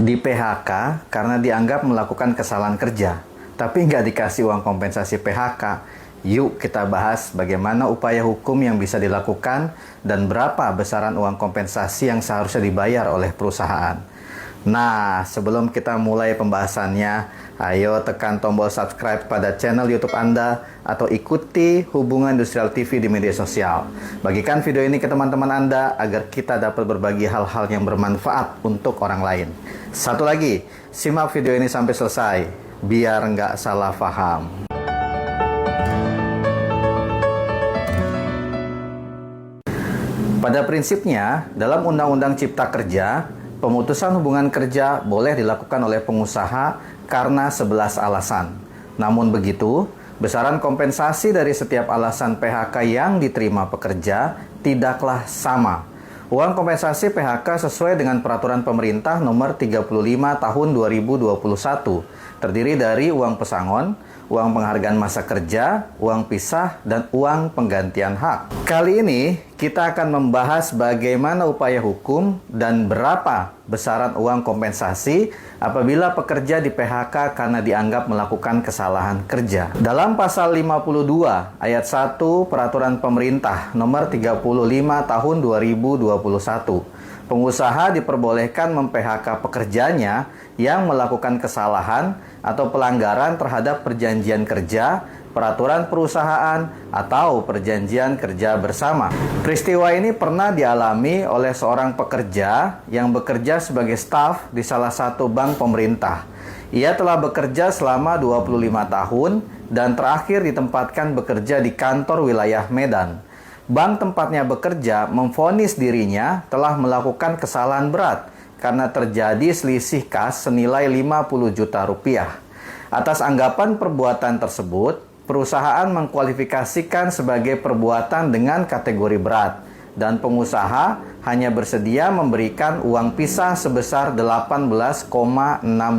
Di PHK karena dianggap melakukan kesalahan kerja, tapi nggak dikasih uang kompensasi PHK. Yuk kita bahas bagaimana upaya hukum yang bisa dilakukan dan berapa besaran uang kompensasi yang seharusnya dibayar oleh perusahaan. Nah, sebelum kita mulai pembahasannya, ayo tekan tombol subscribe pada channel YouTube Anda atau ikuti Hubungan Industrial TV di media sosial. Bagikan video ini ke teman-teman Anda agar kita dapat berbagi hal-hal yang bermanfaat untuk orang lain. Satu lagi, simak video ini sampai selesai, biar nggak salah paham. Pada prinsipnya, dalam Undang-Undang Cipta Kerja, pemutusan hubungan kerja boleh dilakukan oleh pengusaha karena 11 alasan. Namun begitu, besaran kompensasi dari setiap alasan PHK yang diterima pekerja tidaklah sama. Uang kompensasi PHK sesuai dengan Peraturan Pemerintah Nomor 35 Tahun 2021 terdiri dari uang pesangon, uang penghargaan masa kerja, uang pisah, dan uang penggantian hak. Kali ini kita akan membahas bagaimana upaya hukum dan berapa besaran uang kompensasi apabila pekerja di PHK karena dianggap melakukan kesalahan kerja. Dalam pasal 52 ayat 1 Peraturan Pemerintah Nomor 35 Tahun 2021, pengusaha diperbolehkan mem-PHK pekerjanya yang melakukan kesalahan atau pelanggaran terhadap perjanjian kerja, peraturan perusahaan, atau perjanjian kerja bersama. Peristiwa ini pernah dialami oleh seorang pekerja yang bekerja sebagai staf di salah satu bank pemerintah. Ia telah bekerja selama 25 tahun dan terakhir ditempatkan bekerja di kantor wilayah Medan. Bank tempatnya bekerja memvonis dirinya telah melakukan kesalahan berat karena terjadi selisih kas senilai 50 juta rupiah. Atas anggapan perbuatan tersebut, perusahaan mengkualifikasikan sebagai perbuatan dengan kategori berat dan pengusaha hanya bersedia memberikan uang pisah sebesar 18,6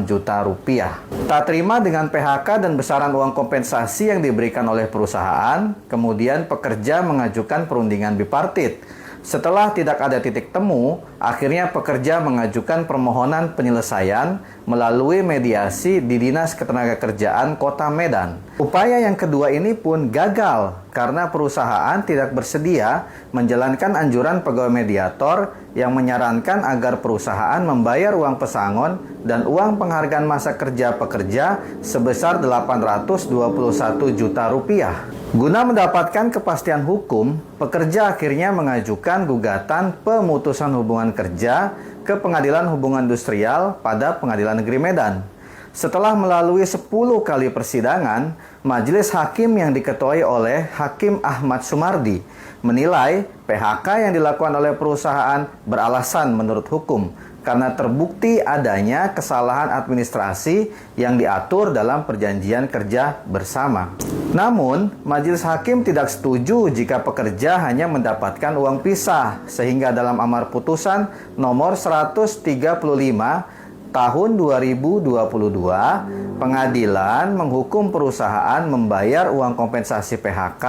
juta rupiah. Tak terima dengan PHK dan besaran uang kompensasi yang diberikan oleh perusahaan, kemudian pekerja mengajukan perundingan bipartit. Setelah tidak ada titik temu, akhirnya pekerja mengajukan permohonan penyelesaian melalui mediasi di Dinas Ketenagakerjaan Kota Medan. Upaya yang kedua ini pun gagal karena perusahaan tidak bersedia menjalankan anjuran pegawai mediator yang menyarankan agar perusahaan membayar uang pesangon dan uang penghargaan masa kerja pekerja sebesar 821 juta rupiah. Guna mendapatkan kepastian hukum, pekerja akhirnya mengajukan gugatan pemutusan hubungan kerja ke Pengadilan Hubungan Industrial pada Pengadilan Negeri Medan. Setelah melalui 10 kali persidangan, majelis hakim yang diketuai oleh Hakim Ahmad Sumardi menilai PHK yang dilakukan oleh perusahaan beralasan menurut hukum karena terbukti adanya kesalahan administrasi yang diatur dalam perjanjian kerja bersama. Namun, majelis hakim tidak setuju jika pekerja hanya mendapatkan uang pisah, sehingga dalam amar putusan nomor 135 tahun 2022, pengadilan menghukum perusahaan membayar uang kompensasi PHK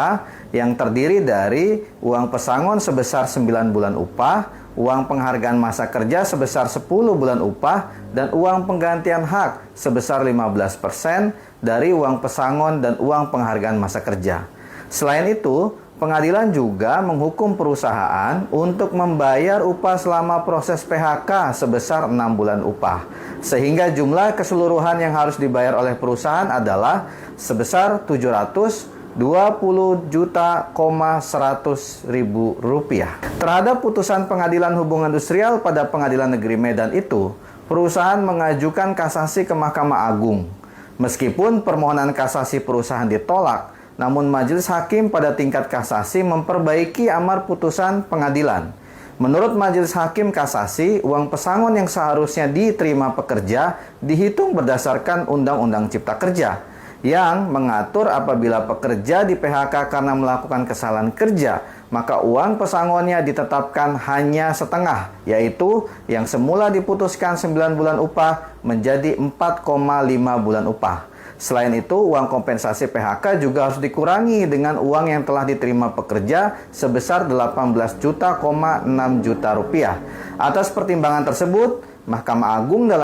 yang terdiri dari uang pesangon sebesar 9 bulan upah, uang penghargaan masa kerja sebesar 10 bulan upah, dan uang penggantian hak sebesar 15% dari uang pesangon dan uang penghargaan masa kerja. Selain itu, pengadilan juga menghukum perusahaan untuk membayar upah selama proses PHK sebesar 6 bulan upah, sehingga jumlah keseluruhan yang harus dibayar oleh perusahaan adalah sebesar 720 juta 100 ribu rupiah. Terhadap putusan Pengadilan Hubungan Industrial pada Pengadilan Negeri Medan itu, perusahaan mengajukan kasasi ke Mahkamah Agung. Meskipun permohonan kasasi perusahaan ditolak, namun majelis hakim pada tingkat kasasi memperbaiki amar putusan pengadilan. Menurut majelis hakim kasasi, uang pesangon yang seharusnya diterima pekerja dihitung berdasarkan Undang-Undang Cipta Kerja yang mengatur apabila pekerja di PHK karena melakukan kesalahan kerja, maka uang pesangonnya ditetapkan hanya setengah, yaitu yang semula diputuskan 9 bulan upah menjadi 4,5 bulan upah. Selain itu, uang kompensasi PHK juga harus dikurangi dengan uang yang telah diterima pekerja sebesar 18,6 juta rupiah. Atas pertimbangan tersebut, Mahkamah Agung dalam